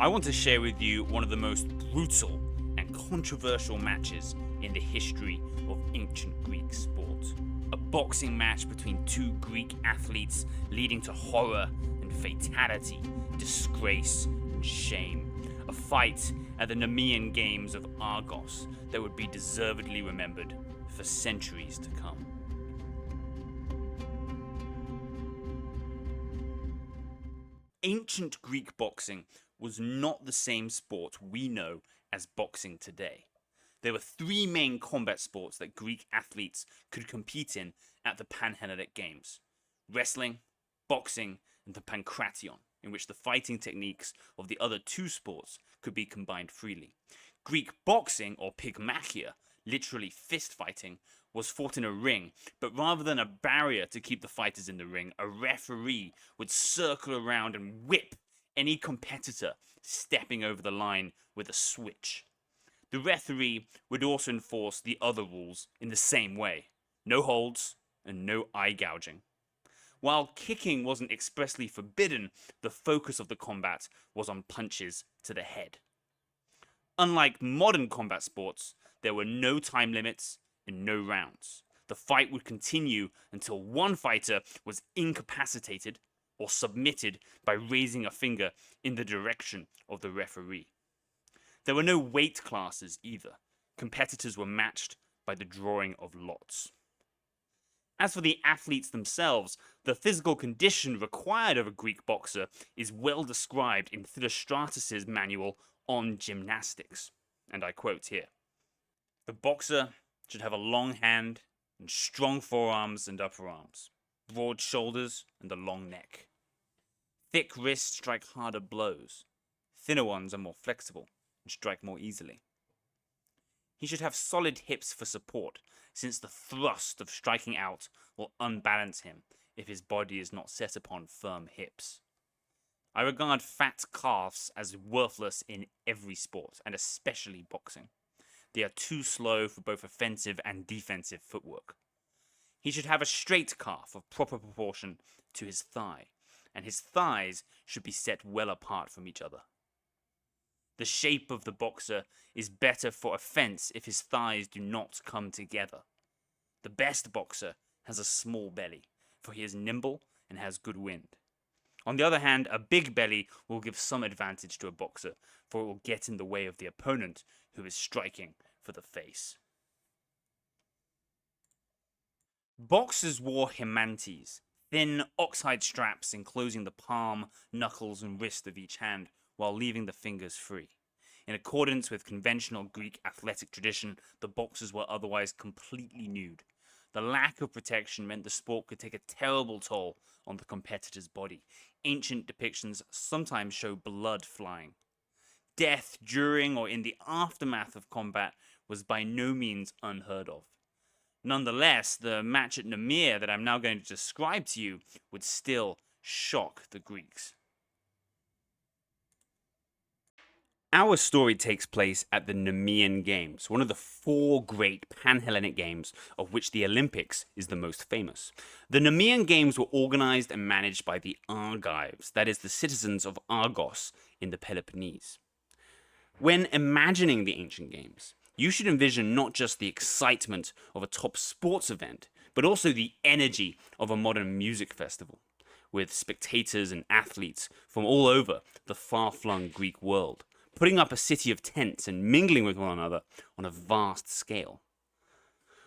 I want to share with you one of the most brutal and controversial matches in the history of ancient Greek sport. A boxing match between two Greek athletes leading to horror and fatality, disgrace and shame. A fight at the Nemean Games of Argos that would be deservedly remembered for centuries to come. Ancient Greek boxing was not the same sport we know as boxing today. There were three main combat sports that Greek athletes could compete in at the PanHellenic Games: wrestling, boxing, and the pankration, in which the fighting techniques of the other two sports could be combined freely. Greek boxing, or pygmachia, literally fist fighting, was fought in a ring, but rather than a barrier to keep the fighters in the ring, a referee would circle around and whip any competitor stepping over the line with a switch. The referee would also enforce the other rules in the same way: no holds and no eye gouging. While kicking wasn't expressly forbidden, the focus of the combat was on punches to the head. Unlike modern combat sports, there were no time limits and no rounds. The fight would continue until one fighter was incapacitated or submitted by raising a finger in the direction of the referee. There were no weight classes either. Competitors were matched by the drawing of lots. As for the athletes themselves, the physical condition required of a Greek boxer is well described in Philostratus's manual on gymnastics, and I quote here: "The boxer should have a long hand and strong forearms and upper arms, broad shoulders and a long neck. Thick wrists strike harder blows. Thinner ones are more flexible and strike more easily. He should have solid hips for support, since the thrust of striking out will unbalance him if his body is not set upon firm hips. I regard fat calves as worthless in every sport, and especially boxing. They are too slow for both offensive and defensive footwork. He should have a straight calf of proper proportion to his thigh, and his thighs should be set well apart from each other. The shape of the boxer is better for offense if his thighs do not come together. The best boxer has a small belly, for he is nimble and has good wind. On the other hand, a big belly will give some advantage to a boxer, for it will get in the way of the opponent who is striking for the face." Boxers wore hemantes, thin oxhide straps enclosing the palm, knuckles, and wrist of each hand, while leaving the fingers free. In accordance with conventional Greek athletic tradition, the boxers were otherwise completely nude. The lack of protection meant the sport could take a terrible toll on the competitor's body. Ancient depictions sometimes show blood flying. Death during or in the aftermath of combat was by no means unheard of. Nonetheless, the match at Nemea that I'm now going to describe to you would still shock the Greeks. Our story takes place at the Nemean Games, one of the four great PanHellenic Games, of which the Olympics is the most famous. The Nemean Games were organized and managed by the Argives, that is, the citizens of Argos in the Peloponnese. When imagining the ancient games, you should envision not just the excitement of a top sports event, but also the energy of a modern music festival, with spectators and athletes from all over the far-flung Greek world, putting up a city of tents and mingling with one another on a vast scale.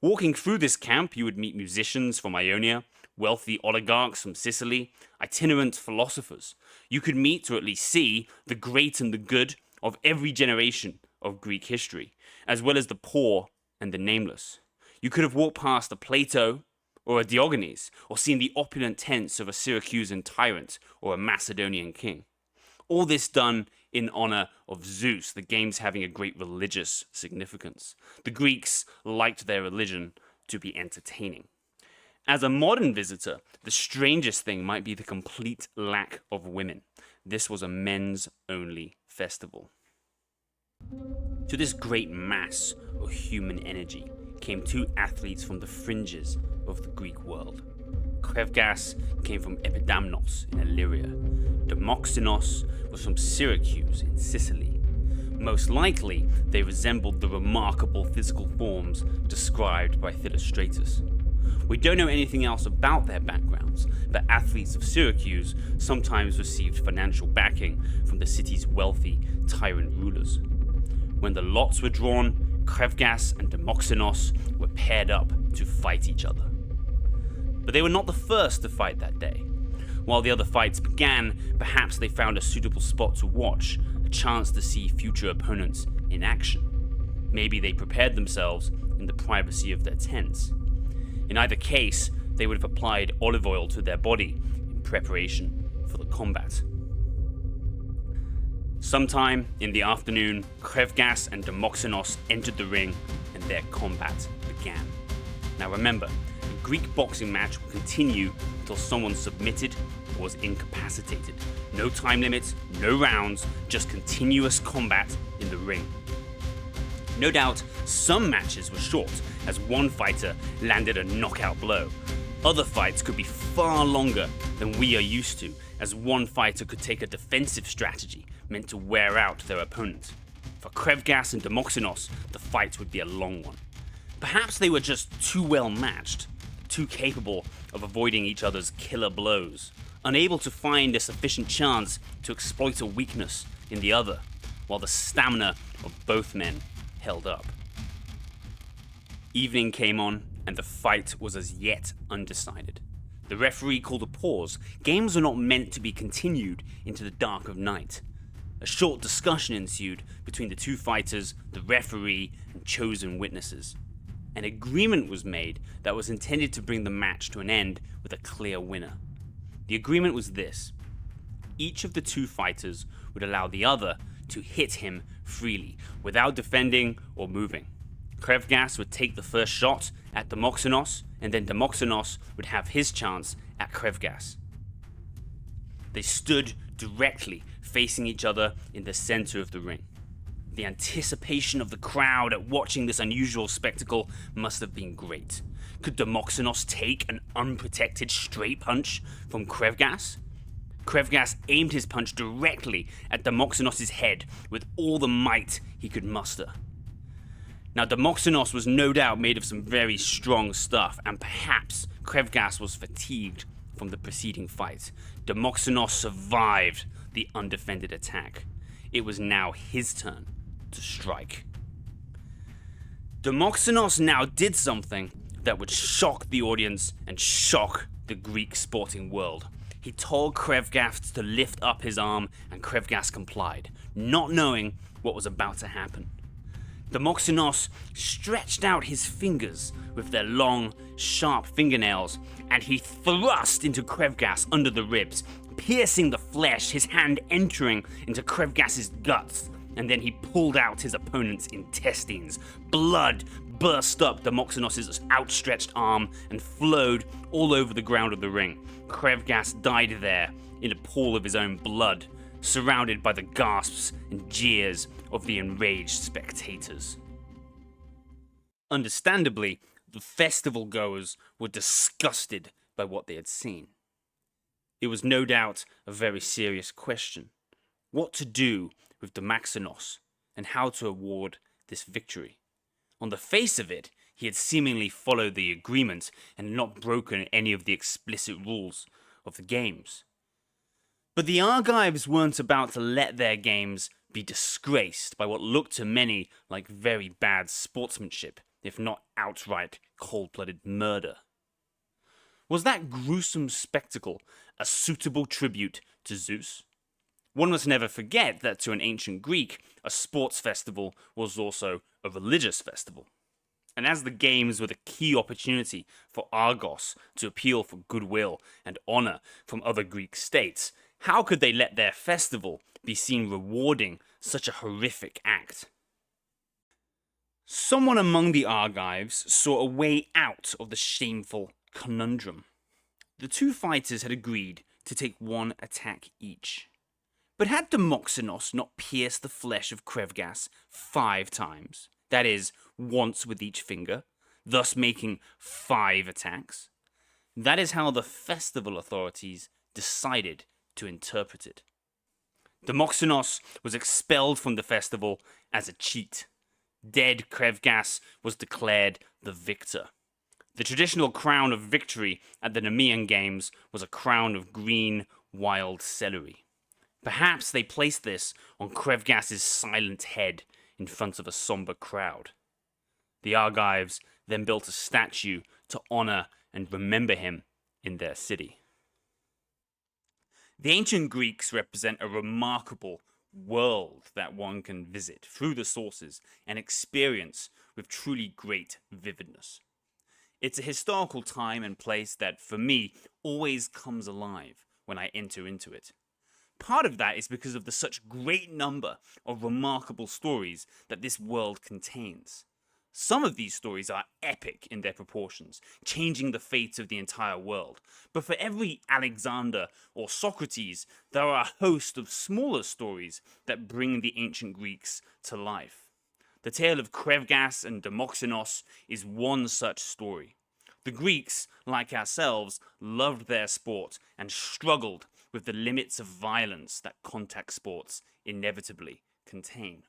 Walking through this camp, you would meet musicians from Ionia, wealthy oligarchs from Sicily, itinerant philosophers. You could meet, or at least see, the great and the good of every generation of Greek history, as well as the poor and the nameless. You could have walked past a Plato or a Diogenes, or seen the opulent tents of a Syracusan tyrant or a Macedonian king. All this done in honor of Zeus, the games having a great religious significance. The Greeks liked their religion to be entertaining. As a modern visitor, the strangest thing might be the complete lack of women. This was a men's-only festival. To this great mass of human energy came two athletes from the fringes of the Greek world. Kreugas came from Epidamnos in Illyria. Damoxenos was from Syracuse in Sicily. Most likely, they resembled the remarkable physical forms described by Philostratus. We don't know anything else about their backgrounds, but athletes of Syracuse sometimes received financial backing from the city's wealthy tyrant rulers. When the lots were drawn, Kreugas and Damoxenos were paired up to fight each other. But they were not the first to fight that day. While the other fights began, perhaps they found a suitable spot to watch, a chance to see future opponents in action. Maybe they prepared themselves in the privacy of their tents. In either case, they would have applied olive oil to their body in preparation for the combat. Sometime in the afternoon, Kreugas and Damoxenos entered the ring and their combat began. Now remember, a Greek boxing match will continue until someone submitted or was incapacitated. No time limits, no rounds, just continuous combat in the ring. No doubt, some matches were short, as one fighter landed a knockout blow. Other fights could be far longer than we are used to, as one fighter could take a defensive strategy meant to wear out their opponent. For Kreugas and Damoxenos, the fight would be a long one. Perhaps they were just too well matched, too capable of avoiding each other's killer blows, unable to find a sufficient chance to exploit a weakness in the other, while the stamina of both men held up. Evening came on, and the fight was as yet undecided. The referee called a pause. Games are not meant to be continued into the dark of night. A short discussion ensued between the two fighters, the referee, and chosen witnesses. An agreement was made that was intended to bring the match to an end with a clear winner. The agreement was this: each of the two fighters would allow the other to hit him freely, without defending or moving. Kreugas would take the first shot at Damoxenos, and then Damoxenos would have his chance at Kreugas. They stood directly facing each other in the center of the ring. The anticipation of the crowd at watching this unusual spectacle must have been great. Could Damoxenos take an unprotected straight punch from Kreugas? Kreugas aimed his punch directly at Damoxenos' head with all the might he could muster. Now, Damoxenos was no doubt made of some very strong stuff, and perhaps Kreugas was fatigued from the preceding fight. Damoxenos survived the undefended attack. It was now his turn to strike. Damoxenos now did something that would shock the audience and shock the Greek sporting world. He told Kreugas to lift up his arm, and Kreugas complied, not knowing what was about to happen. Damoxenos stretched out his fingers with their long, sharp fingernails, and he thrust into Kreugas under the ribs, piercing the flesh, his hand entering into Kreugas' guts, and then he pulled out his opponent's intestines. Blood burst up Damoxenos' outstretched arm and flowed all over the ground of the ring. Kreugas died there in a pool of his own blood, surrounded by the gasps and jeers of the enraged spectators. Understandably, the festival goers were disgusted by what they had seen. It was no doubt a very serious question: what to do with Damoxenos and how to award this victory. On the face of it, he had seemingly followed the agreement and not broken any of the explicit rules of the games. But the Argives weren't about to let their games be disgraced by what looked to many like very bad sportsmanship, if not outright cold-blooded murder. Was that gruesome spectacle a suitable tribute to Zeus? One must never forget that to an ancient Greek, a sports festival was also a religious festival. And as the games were the key opportunity for Argos to appeal for goodwill and honor from other Greek states, how could they let their festival be seen rewarding such a horrific act? Someone among the Argives saw a way out of the shameful conundrum. The two fighters had agreed to take one attack each. But had Damoxenos not pierced the flesh of Kreugas 5 times, that is, once with each finger, thus making 5 attacks? That is how the festival authorities decided to interpret it. Damoxenos was expelled from the festival as a cheat. Dead Kreugas was declared the victor. The traditional crown of victory at the Nemean Games was a crown of green, wild celery. Perhaps they placed this on Kreugas' silent head in front of a somber crowd. The Argives then built a statue to honor and remember him in their city. The ancient Greeks represent a remarkable world that one can visit through the sources and experience with truly great vividness. It's a historical time and place that, for me, always comes alive when I enter into it. Part of that is because of the such great number of remarkable stories that this world contains. Some of these stories are epic in their proportions, changing the fate of the entire world. But for every Alexander or Socrates, there are a host of smaller stories that bring the ancient Greeks to life. The tale of Kreugas and Damoxenos is one such story. The Greeks, like ourselves, loved their sport and struggled with the limits of violence that contact sports inevitably contain.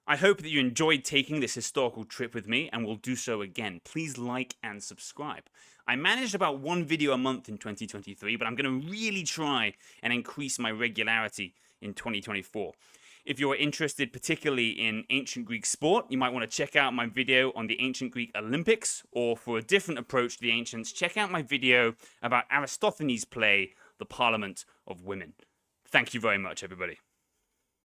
I hope that you enjoyed taking this historical trip with me and will do so again. Please like and subscribe. I managed about one video a month in 2023, but I'm going to really try and increase my regularity in 2024. If you're interested particularly in ancient Greek sport, you might want to check out my video on the ancient Greek Olympics, or for a different approach to the ancients, check out my video about Aristophanes' play, The Parliament of Women. Thank you very much, everybody.